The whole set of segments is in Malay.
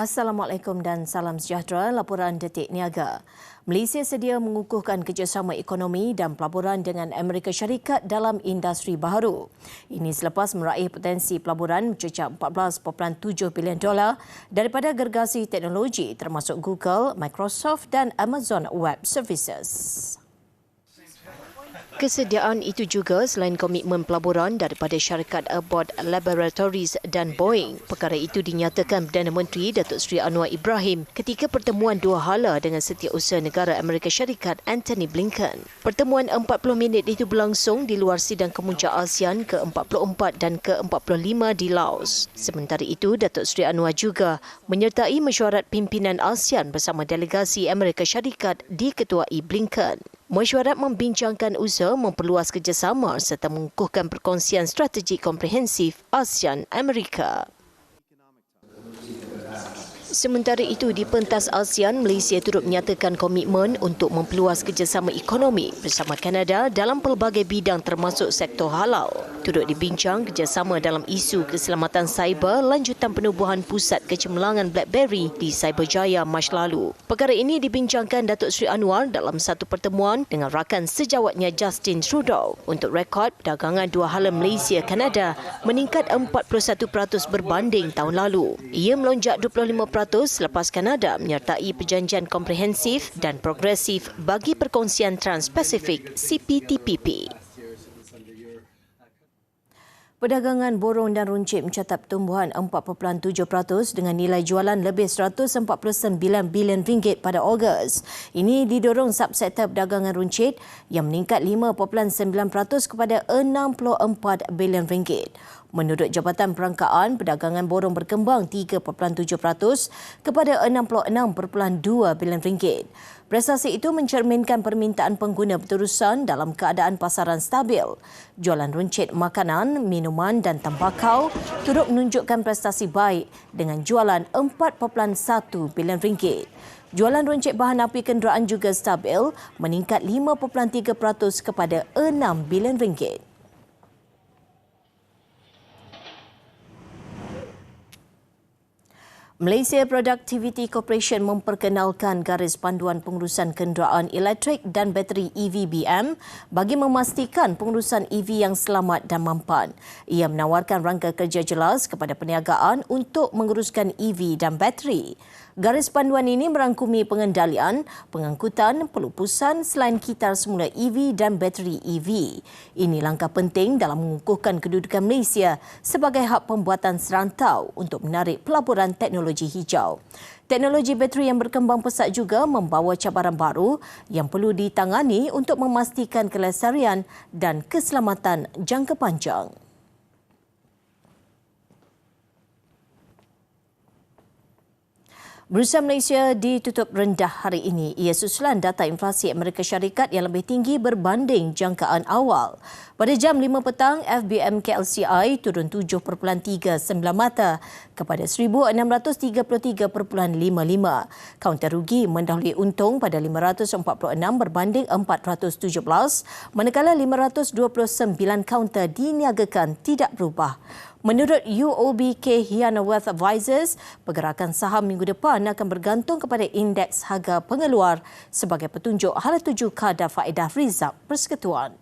Assalamualaikum dan salam sejahtera. Laporan Detik Niaga. Malaysia sedia mengukuhkan kerjasama ekonomi dan pelaburan dengan Amerika Syarikat dalam industri baharu. Ini selepas meraih potensi pelaburan mencecah $14.7 bilion daripada gergasi teknologi termasuk Google, Microsoft dan Amazon Web Services. Kesediaan itu juga selain komitmen pelaburan daripada syarikat Abbott Laboratories dan Boeing. Perkara itu dinyatakan Perdana Menteri Datuk Seri Anwar Ibrahim ketika pertemuan dua hala dengan Setiausaha Negara Amerika Syarikat Antony Blinken. Pertemuan 40 minit itu berlangsung di luar sidang kemuncak ASEAN ke-44 dan ke-45 di Laos. Sementara itu, Datuk Seri Anwar juga menyertai mesyuarat pimpinan ASEAN bersama delegasi Amerika Syarikat diketuai Blinken. Mesyuarat membincangkan usaha memperluas kerjasama serta mengukuhkan perkongsian strategik komprehensif ASEAN-Amerika. Sementara itu, di pentas ASEAN, Malaysia turut menyatakan komitmen untuk memperluas kerjasama ekonomi bersama Kanada dalam pelbagai bidang termasuk sektor halal. Turut dibincang kerjasama dalam isu keselamatan cyber lanjutan penubuhan pusat kecemerlangan BlackBerry di Cyberjaya Mac lalu. Perkara ini dibincangkan Datuk Seri Anwar dalam satu pertemuan dengan rakan sejawatnya Justin Trudeau. Untuk rekod, perdagangan dua hala Malaysia-Kanada meningkat 41% berbanding tahun lalu. Ia melonjak 25% selepas Kanada menyertai perjanjian komprehensif dan progresif bagi perkongsian Trans-Pasifik CPTPP. Perdagangan borong dan runcit mencatat pertumbuhan 4.7% dengan nilai jualan lebih RM149 bilion pada Ogos. Ini didorong subsektor perdagangan runcit yang meningkat 5.9% kepada RM64 bilion. Menurut Jabatan Perangkaan, perdagangan borong berkembang 3.7% kepada RM66.2 bilion. Prestasi itu mencerminkan permintaan pengguna berterusan dalam keadaan pasaran stabil. Jualan runcit makanan, minuman dan tembakau turut menunjukkan prestasi baik dengan jualan RM4.1 bilion. Jualan runcit bahan api kenderaan juga stabil, meningkat 5.3% kepada RM6 bilion. Malaysia Productivity Corporation memperkenalkan garis panduan pengurusan kenderaan elektrik dan bateri EV-BM bagi memastikan pengurusan EV yang selamat dan mampan. Ia menawarkan rangka kerja jelas kepada perniagaan untuk menguruskan EV dan bateri. Garis panduan ini merangkumi pengendalian, pengangkutan, pelupusan selain kitar semula EV dan bateri EV. Ini langkah penting dalam mengukuhkan kedudukan Malaysia sebagai hub pembuatan serantau untuk menarik pelaburan teknologi hijau. Teknologi bateri yang berkembang pesat juga membawa cabaran baru yang perlu ditangani untuk memastikan kelestarian dan keselamatan jangka panjang. Bursa Malaysia ditutup rendah hari ini. Ia susulan data inflasi Amerika Syarikat yang lebih tinggi berbanding jangkaan awal. Pada jam 5 petang, FBM KLCI turun 7.39 mata kepada 1,633.55. Kaunter rugi mendahului untung pada 546 berbanding 417, manakala 529 kaunter diniagakan tidak berubah. Menurut UOB Kehiana Wealth Advisors, pergerakan saham minggu depan akan bergantung kepada indeks harga pengeluar sebagai petunjuk hala tuju kadar faedah rizab persekutuan.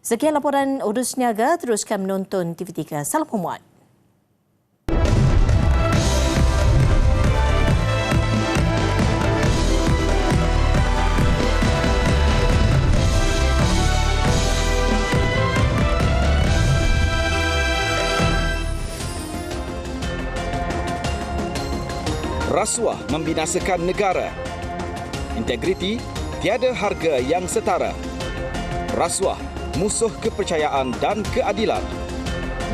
Sekian laporan Urus Niaga, teruskan menonton TV3. Salam hormat. Rasuah membinasakan negara. Integriti tiada harga yang setara. Rasuah musuh kepercayaan dan keadilan.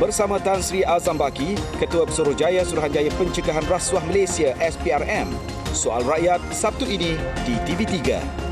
Bersama Tan Sri Azam Baki, Ketua Pesuruhjaya Suruhanjaya Pencegahan Rasuah Malaysia SPRM. Soal Rakyat Sabtu ini di TV3.